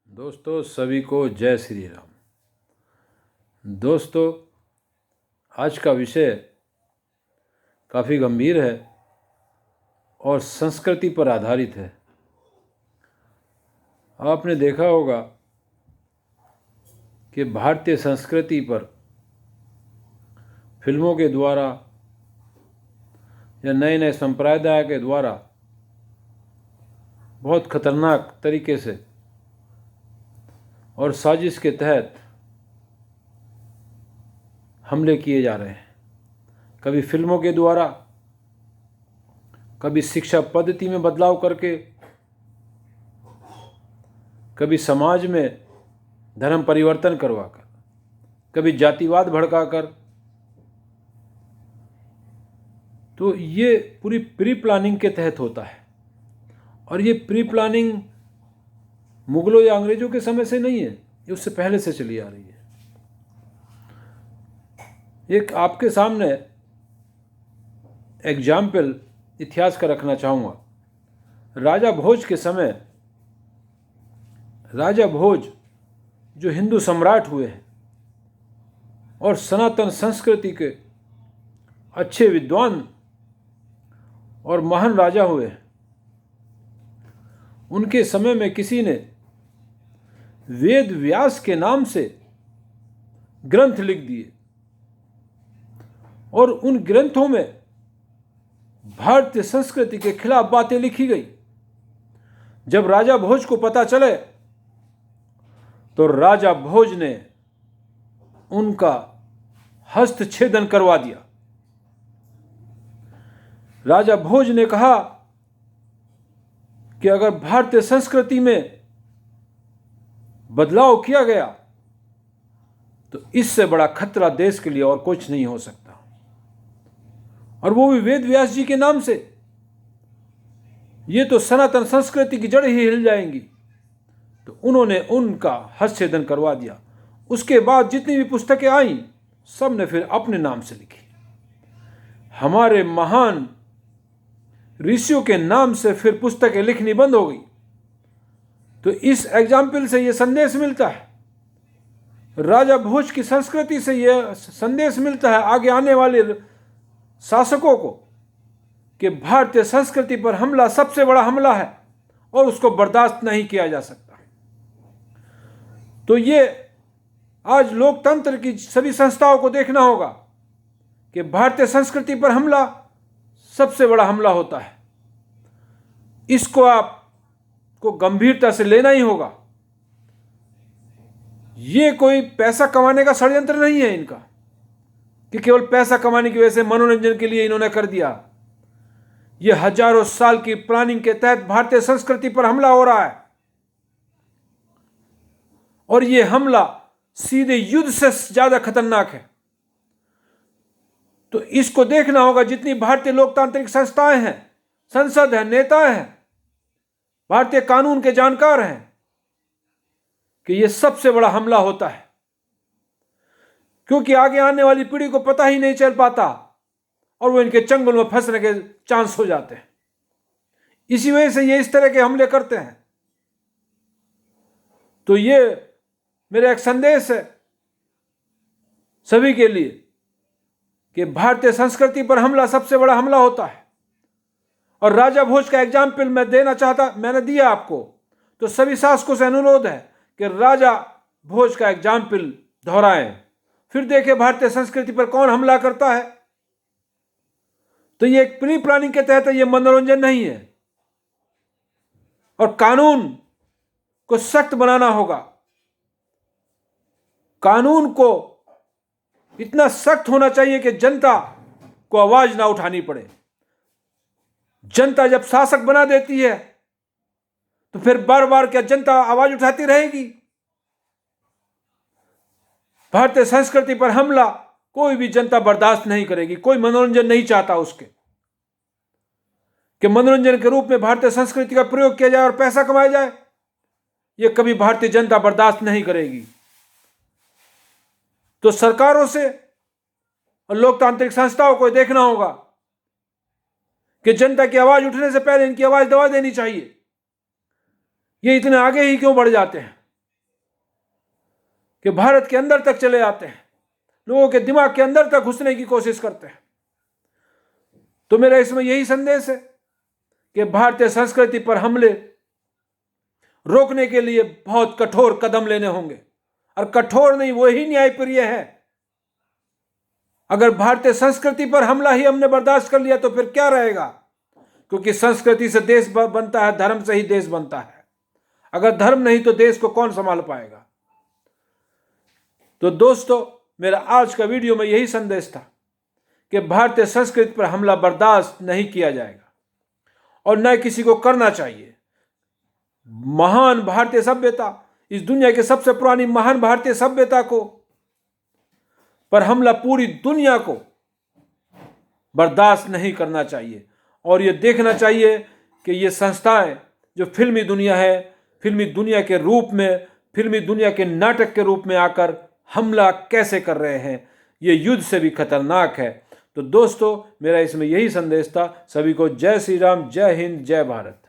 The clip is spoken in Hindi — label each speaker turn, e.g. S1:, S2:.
S1: दोस्तों सभी को जय श्री राम। दोस्तों आज का विषय काफ़ी गंभीर है और संस्कृति पर आधारित है। आपने देखा होगा कि भारतीय संस्कृति पर फिल्मों के द्वारा या नए नए संप्रदाय के द्वारा बहुत खतरनाक तरीके से और साजिश के तहत हमले किए जा रहे हैं। कभी फिल्मों के द्वारा, कभी शिक्षा पद्धति में बदलाव करके, कभी समाज में धर्म परिवर्तन करवाकर, कभी जातिवाद भड़काकर। तो ये पूरी प्री प्लानिंग के तहत होता है और ये प्री प्लानिंग मुगलों या अंग्रेजों के समय से नहीं है, ये उससे पहले से चली आ रही है। एक आपके सामने एग्जाम्पल इतिहास का रखना चाहूँगा। राजा भोज के समय, राजा भोज जो हिंदू सम्राट हुए हैं और सनातन संस्कृति के अच्छे विद्वान और महान राजा हुए हैं, उनके समय में किसी ने वेद व्यास के नाम से ग्रंथ लिख दिए और उन ग्रंथों में भारतीय संस्कृति के खिलाफ बातें लिखी गई। जब राजा भोज को पता चले तो राजा भोज ने उनका हस्तछेदन करवा दिया। राजा भोज ने कहा कि अगर भारतीय संस्कृति में बदलाव किया गया तो इससे बड़ा खतरा देश के लिए और कुछ नहीं हो सकता, और वो भी वेद व्यास जी के नाम से। ये तो सनातन संस्कृति की जड़ ही हिल जाएंगी। तो उन्होंने उनका हस्तछेदन करवा दिया। उसके बाद जितनी भी पुस्तकें आई सब ने फिर अपने नाम से लिखी। हमारे महान ऋषियों के नाम से फिर पुस्तकें लिखनी बंद हो गई। तो इस एग्जाम्पल से यह संदेश मिलता है, राजा भोज की संस्कृति से यह संदेश मिलता है आगे आने वाले शासकों को कि भारतीय संस्कृति पर हमला सबसे बड़ा हमला है और उसको बर्दाश्त नहीं किया जा सकता। तो ये आज लोकतंत्र की सभी संस्थाओं को देखना होगा कि भारतीय संस्कृति पर हमला सबसे बड़ा हमला होता है। इसको आपको गंभीरता से लेना ही होगा। ये कोई पैसा कमाने का षड्यंत्र नहीं है इनका कि केवल पैसा कमाने की वजह से मनोरंजन के लिए इन्होंने कर दिया। ये हजारों साल की प्लानिंग के तहत भारतीय संस्कृति पर हमला हो रहा है और ये हमला सीधे युद्ध से ज्यादा खतरनाक है। तो इसको देखना होगा। जितनी भारतीय लोकतांत्रिक संस्थाएं हैं, संसद है, नेता हैं, भारतीय कानून के जानकार हैं, कि यह सबसे बड़ा हमला होता है, क्योंकि आगे आने वाली पीढ़ी को पता ही नहीं चल पाता और वो इनके चंगुल में फंसने के चांस हो जाते हैं। इसी वजह से ये इस तरह के हमले करते हैं। तो ये मेरा एक संदेश है सभी के लिए कि भारतीय संस्कृति पर हमला सबसे बड़ा हमला होता है। और राजा भोज का एग्जाम्पल मैंने दिया आपको। तो सभी शासकों से अनुरोध है कि राजा भोज का एग्जाम्पल दोहराएं, फिर देखें भारतीय संस्कृति पर कौन हमला करता है। तो ये एक प्री प्लानिंग के तहत है, ये मनोरंजन नहीं है। और कानून को सख्त बनाना होगा। कानून को इतना सख्त होना चाहिए कि जनता को आवाज ना उठानी पड़े। जनता जब शासक बना देती है तो फिर बार बार क्या जनता आवाज उठाती रहेगी? भारतीय संस्कृति पर हमला कोई भी जनता बर्दाश्त नहीं करेगी। कोई मनोरंजन नहीं चाहता उसके कि मनोरंजन के रूप में भारतीय संस्कृति का प्रयोग किया जाए और पैसा कमाया जाए। यह कभी भारतीय जनता बर्दाश्त नहीं करेगी। तो सरकारों से और लोकतांत्रिक संस्थाओं को देखना होगा कि जनता की आवाज उठने से पहले इनकी आवाज दबा देनी चाहिए। ये इतने आगे ही क्यों बढ़ जाते हैं? कि भारत के अंदर तक चले आते हैं, लोगों के दिमाग के अंदर तक घुसने की कोशिश करते हैं। तो मेरा इसमें यही संदेश है कि भारतीय संस्कृति पर हमले रोकने के लिए बहुत कठोर कदम लेने होंगे, और कठोर नहीं, वही न्यायप्रिय है। अगर भारतीय संस्कृति पर हमला ही हमने बर्दाश्त कर लिया तो फिर क्या रहेगा? क्योंकि संस्कृति से देश बनता है, धर्म से ही देश बनता है। अगर धर्म नहीं तो देश को कौन संभाल पाएगा? तो दोस्तों, मेरा आज का वीडियो में यही संदेश था कि भारतीय संस्कृति पर हमला बर्दाश्त नहीं किया जाएगा और न किसी को करना चाहिए। महान भारतीय सभ्यता, इस दुनिया की सबसे पुरानी महान भारतीय सभ्यता को पर हमला पूरी दुनिया को बर्दाश्त नहीं करना चाहिए। और ये देखना चाहिए कि ये संस्थाएं जो फिल्मी दुनिया है, फिल्मी दुनिया के रूप में, फिल्मी दुनिया के नाटक के रूप में आकर हमला कैसे कर रहे हैं, ये युद्ध से भी खतरनाक है। तो दोस्तों, मेरा इसमें यही संदेश था। सभी को जय श्री राम, जय हिंद, जय भारत।